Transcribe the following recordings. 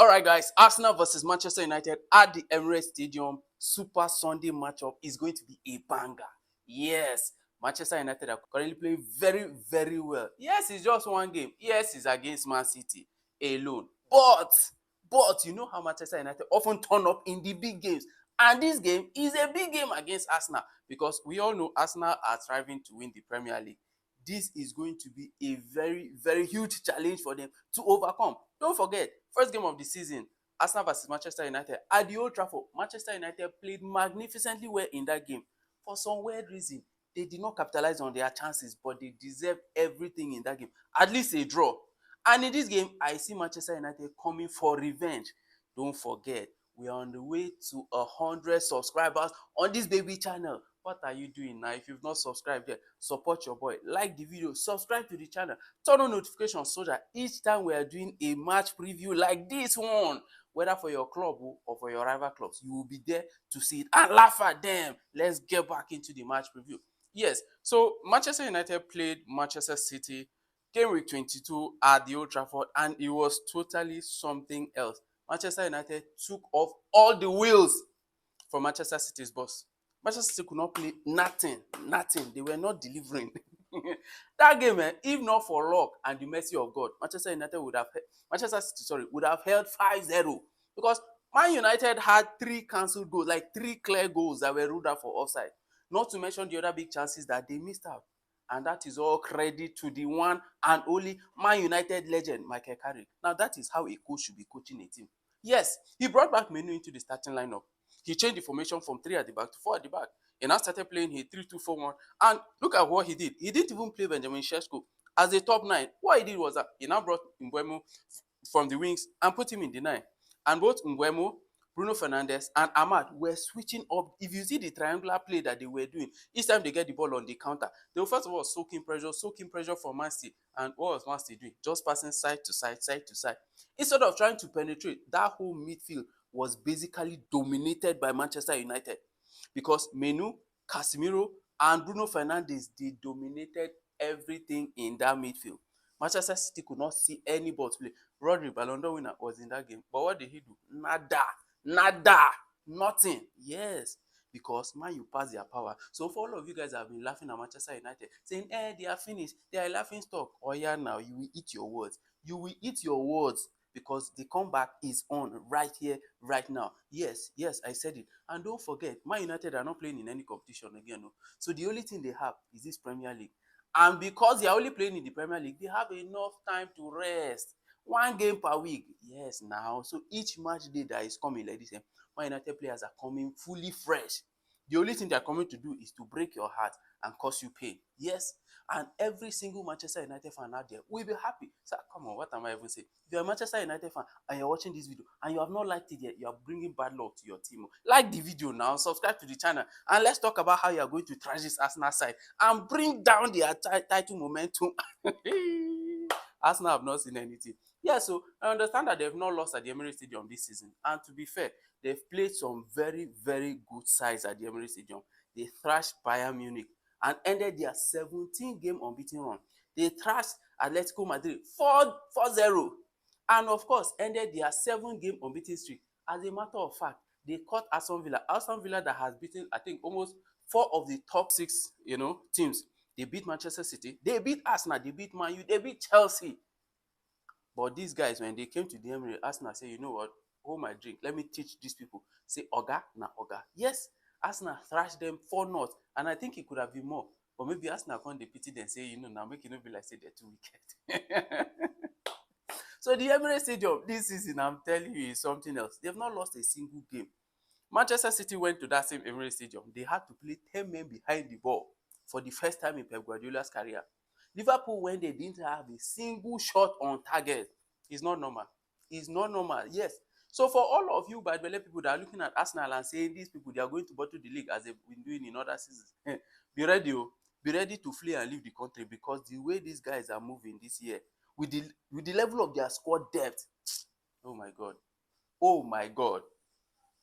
All right, guys. Arsenal versus Manchester United at the Emirates Stadium. Super Sunday matchup is going to be a banger. Yes, Manchester United are currently playing very, very well. Yes, it's just one game. Yes, it's against Man City alone. But you know how Manchester United often turn up in the big games. And this game is a big game against Arsenal because we all know Arsenal are striving to win the Premier League. This is going to be a very, very huge challenge for them to overcome. Don't forget, first game of the season, Arsenal versus Manchester United at the Old Trafford. Manchester United played magnificently well in that game. For some weird reason, they did not capitalize on their chances, but they deserved everything in that game. At least a draw. And in this game, I see Manchester United coming for revenge. Don't forget, we are on the way to 100 subscribers on this baby channel. What are you doing now? If you've not subscribed yet, support your boy, like the video, subscribe to the channel, turn on notifications so that each time we are doing a match preview like this one, whether for your club or for your rival clubs, you will be there to see it and laugh at them. Let's get back into the match preview. Yes, so Manchester United played Manchester City game week 22 at the Old Trafford, and it was totally something else. Manchester United took off all the wheels from Manchester City's boss. Manchester City could not play nothing. They were not delivering. That game, if not for luck and the mercy of God, Manchester City, would have held 5-0 because Man United had 3 cancelled goals, like 3 clear goals that were ruled out for offside. Not to mention the other big chances that they missed out. And that is all credit to the one and only Man United legend, Michael Carrick. Now, that is how a coach should be coaching a team. Yes, he brought back Menu into the starting lineup. He changed the formation from 3 at the back to 4 at the back. He now started playing a 3-2-4-1. And look at what he did. He didn't even play Benjamin Sesko as a top 9. What he did was that he now brought Mbeumo from the wings and put him in the 9. And both Mbeumo, Bruno Fernandes, and Ahmad were switching up. If you see the triangular play that they were doing, each time they get the ball on the counter, they will first of all soaking pressure from Man City. And what was Man City doing? Just passing side to side. Instead of trying to penetrate, that whole midfield was basically dominated by Manchester United because Menu, Casemiro, and Bruno Fernandes, they dominated everything in that midfield. Manchester City could not see any ball to play. Rodri, Ballon d'Or winner, was in that game. But what did he do? Nada, nothing. Yes, because Man U pass their power. So for all of you guys that have been laughing at Manchester United, saying, they are finished, they are laughing stock. Oh yeah, now you will eat your words. You will eat your words because the comeback is on right here, right now. Yes, I said it. And don't forget, Man United are not playing in any competition again. No? So the only thing they have is this Premier League. And because they are only playing in the Premier League, they have enough time to rest. 1 game per week. Yes, now. So each match day that is coming like this, Man United players are coming fully fresh. The only thing they are coming to do is to break your heart and cause you pain. Yes, and every single Manchester United fan out there will be happy. So come on, what am I even saying? If you're a Manchester United fan and you're watching this video and you have not liked it yet, you are bringing bad luck to your team. Like the video now, subscribe to the channel, and let's talk about how you are going to trash this Arsenal side and bring down their title momentum. Arsenal have not seen anything. Yeah, so I understand that they've not lost at the Emirates Stadium this season. And to be fair, they've played some very, very good sides at the Emirates Stadium. They thrashed Bayern Munich and ended their 17-game unbeaten run. They thrashed Atletico Madrid 4-0. And of course, ended their 7-game unbeaten streak. As a matter of fact, they caught Aston Villa. Aston Villa that has beaten, I think, almost 4 of the top 6, teams. They beat Manchester City. They beat Arsenal. They beat Man U. They beat Chelsea. But these guys, when they came to the Emirates, Arsenal say, you know what? Hold my drink. Let me teach these people. Say, Oga, na Oga. Yes, Arsenal thrashed them 4-0. And I think it could have been more. But maybe Arsenal can't pity them say, now make it not be like say they're too wicked. So the Emirates Stadium this season, I'm telling you, is something else. They've not lost a single game. Manchester City went to that same Emirates Stadium. They had to play 10 men behind the ball for the first time in Pep Guardiola's career. Liverpool, when they didn't have a single shot on target, it's not normal. It's not normal, yes. So for all of you bad people that are looking at Arsenal and saying these people, they are going to bottle the league as they've been doing in other seasons, be ready, be ready to flee and leave the country, because the way these guys are moving this year, with the level of their squad depth, oh my God.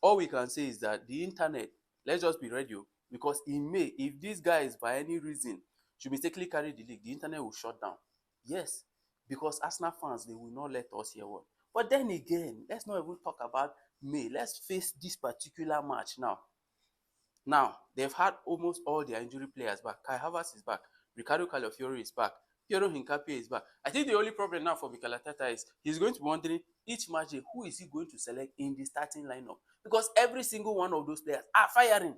All we can say is that the internet, let's just be ready, because in May, if these guys by any reason should mistakenly carry the league, the internet will shut down. Yes, because Arsenal fans, they will not let us hear what. But then again, let's not even talk about May. Let's face this particular match now. Now, they've had almost all their injury players back. Kai Havertz is back. Ricardo Calafiori is back. Piero Hincapié is back. I think the only problem now for Mikel Arteta is he's going to be wondering each match day, who is he going to select in the starting lineup? Because every single one of those players are firing.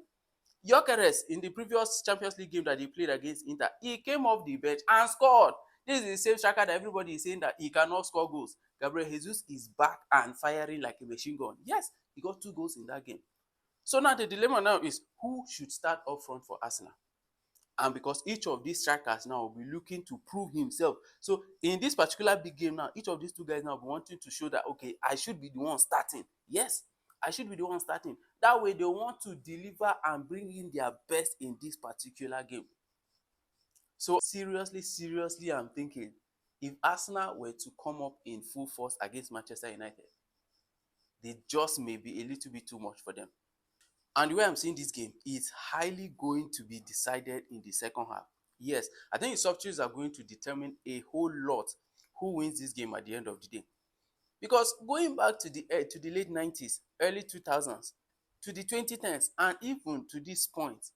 Gyökeres in the previous Champions League game that he played against Inter, he came off the bench and scored. This is the same striker that everybody is saying that he cannot score goals. Gabriel Jesus is back and firing like a machine gun. Yes, he got 2 goals in that game. So now the dilemma now is who should start up front for Arsenal? And because each of these strikers now will be looking to prove himself. So in this particular big game now, each of these two guys now will be wanting to show that, okay, I should be the one starting. Yes, I should be the one starting. That way they want to deliver and bring in their best in this particular game. So seriously, I'm thinking if Arsenal were to come up in full force against Manchester United, they just may be a little bit too much for them. And the way I'm seeing this game is highly going to be decided in the second half. Yes, I think the substitutes are going to determine a whole lot who wins this game at the end of the day. Because going back to the late 90s, early 2000s, to the 2010s, and even to this point,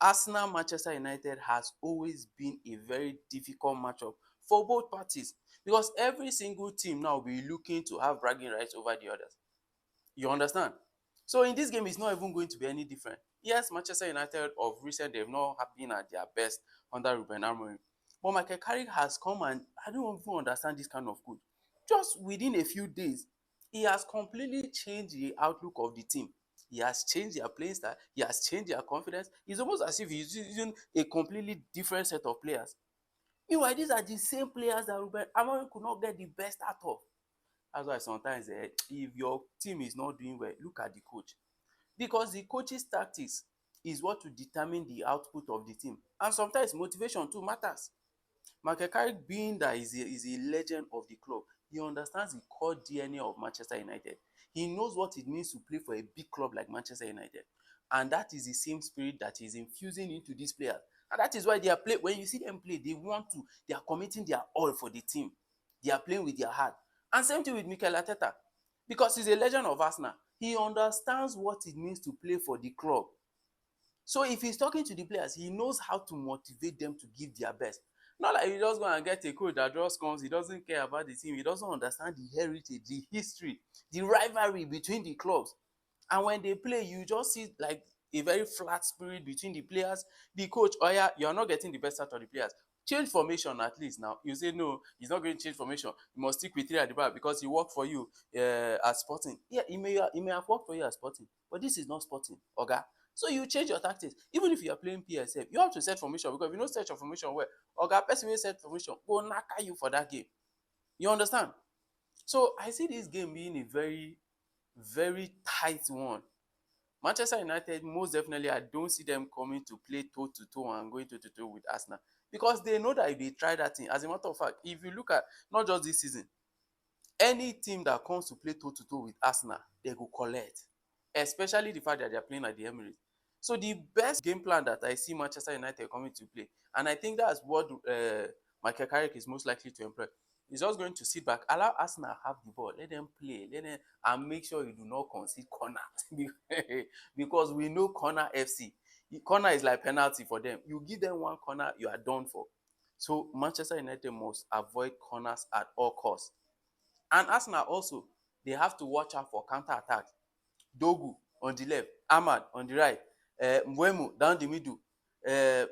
Arsenal Manchester United has always been a very difficult matchup for both parties. Because every single team now will be looking to have bragging rights over the others. You understand? So in this game, it's not even going to be any different. Yes, Manchester United of recent, they've not been at their best under Ruben Amorim. But Michael Carrick has come and I don't even understand this kind of coach. Just within a few days, he has completely changed the outlook of the team. He has changed their playing style. He has changed their confidence. It's almost as if he's using a completely different set of players. Meanwhile, these are the same players that Ruben Amorim could not get the best out of. That's why sometimes if your team is not doing well, look at the coach. Because the coach's tactics is what will determine the output of the team. And sometimes motivation too matters. Michael Carrick, being that is a legend of the club, he understands the core DNA of Manchester United. He knows what it means to play for a big club like Manchester United. And that is the same spirit that he's infusing into these players. And that is why they are playing. When you see them play, they are committing their all for the team. They are playing with their heart. And same thing with Mikel Arteta. Because he's a legend of Arsenal. He understands what it means to play for the club. So if he's talking to the players, he knows how to motivate them to give their best. Not like you just go and get a coach that just comes, he doesn't care about the team, he doesn't understand the heritage, the history, the rivalry between the clubs. And when they play, you just see like a very flat spirit between the players, the coach. Oh yeah, you're not getting the best out of the players. Change formation at least now. You say no, he's not going to change formation. You must stick with 3 at the back because he worked for you at Sporting. Yeah, he may have worked for you at Sporting, but this is not Sporting, Oga. So you change your tactics. Even if you are playing PSF, you have to set formation because if you don't set your formation well, Oga, person will set formation, go knacker you for that game. You understand? So I see this game being a very tight one. Manchester United, most definitely, I don't see them coming to play toe to toe and going toe to toe with Arsenal because they know that if they try that thing, as a matter of fact, if you look at not just this season, any team that comes to play toe to toe with Arsenal, they go collect, especially the fact that they are playing at the Emirates. So the best game plan that I see Manchester United coming to play, and I think that's what Michael Carrick is most likely to employ. He's just going to sit back, allow Arsenal have the ball, let them play, and make sure you do not concede corner because we know corner FC. Corner is like penalty for them. You give them one corner, you are done for. So Manchester United must avoid corners at all costs. And Arsenal also, they have to watch out for counter attack. Dogu on the left, Ahmad on the right, Mbeumo down the middle,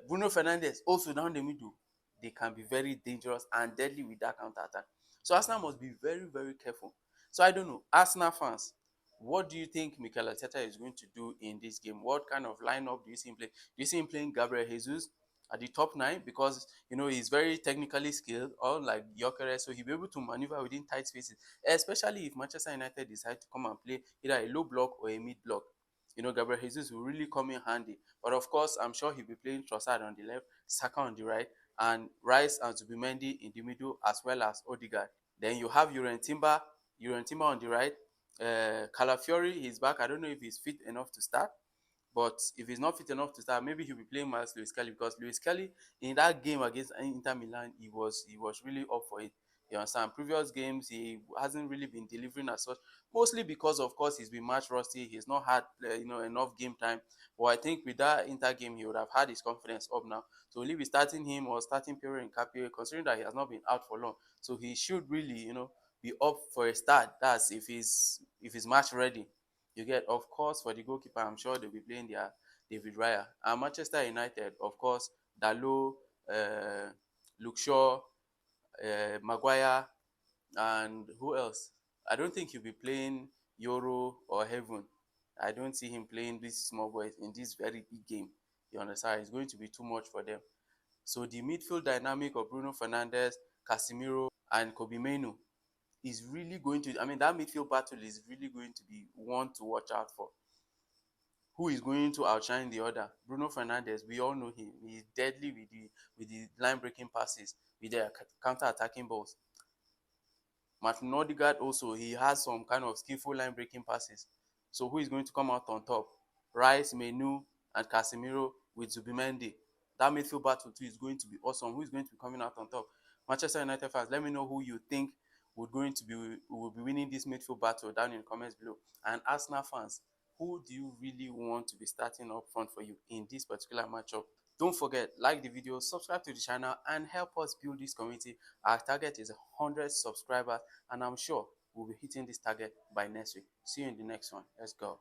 Bruno Fernandes also down the middle. They can be very dangerous and deadly with that counter attack. So Arsenal must be very careful. So I don't know, Arsenal fans, what do you think Mikel Arteta is going to do in this game? What kind of lineup do you see him play? Do you see him playing Gabriel Jesus at the top 9 because he's very technically skilled, unlike Gyökeres, so he'll be able to maneuver within tight spaces, especially if Manchester United decide to come and play either a low block or a mid block. Gabriel Jesus will really come in handy. But of course, I'm sure he'll be playing Trossard on the left, Saka on the right, and Rice and Zubimendi in the middle, as well as Odegaard. Then you have Timber on the right. Calafiori, he's back. I don't know if he's fit enough to start. But if he's not fit enough to start, maybe he'll be playing Miles Lewis Kelly because Lewis Kelly in that game against Inter Milan, he was really up for it. You understand? Previous games, he hasn't really been delivering as such, mostly because, of course, he's been match rusty. He's not had, enough game time. But I think with that Inter game, he would have had his confidence up now. So will he be starting him or starting Pierre and Capio, considering that he has not been out for long? So he should really, be up for a start. That's if he's match ready. You get, of course, for the goalkeeper, I'm sure they'll be playing their David Raya. And Manchester United, of course, Dalot, Luke Shaw, Maguire, and who else? I don't think he'll be playing Euro or Heaven. I don't see him playing these small boys in this very big game. You understand? It's going to be too much for them. So the midfield dynamic of Bruno Fernandes, Casemiro, and Kobe Menu is really going to. I mean, that midfield battle is really going to be one to watch out for. Who is going to outshine the other? Bruno Fernandes, we all know him. He's deadly with the line breaking passes, with the counter attacking balls. Martin Odegaard also, he has some kind of skillful line breaking passes. So who is going to come out on top? Rice, Menu, and Casemiro with Zubimendi. That midfield battle too is going to be awesome. Who is going to be coming out on top? Manchester United fans, let me know who you think will be winning this midfield battle down in the comments below. And Arsenal fans, who do you really want to be starting up front for you in this particular matchup? Don't forget, like the video, subscribe to the channel, and help us build this community. Our target is 100 subscribers, and I'm sure we'll be hitting this target by next week. See you in the next one. Let's go.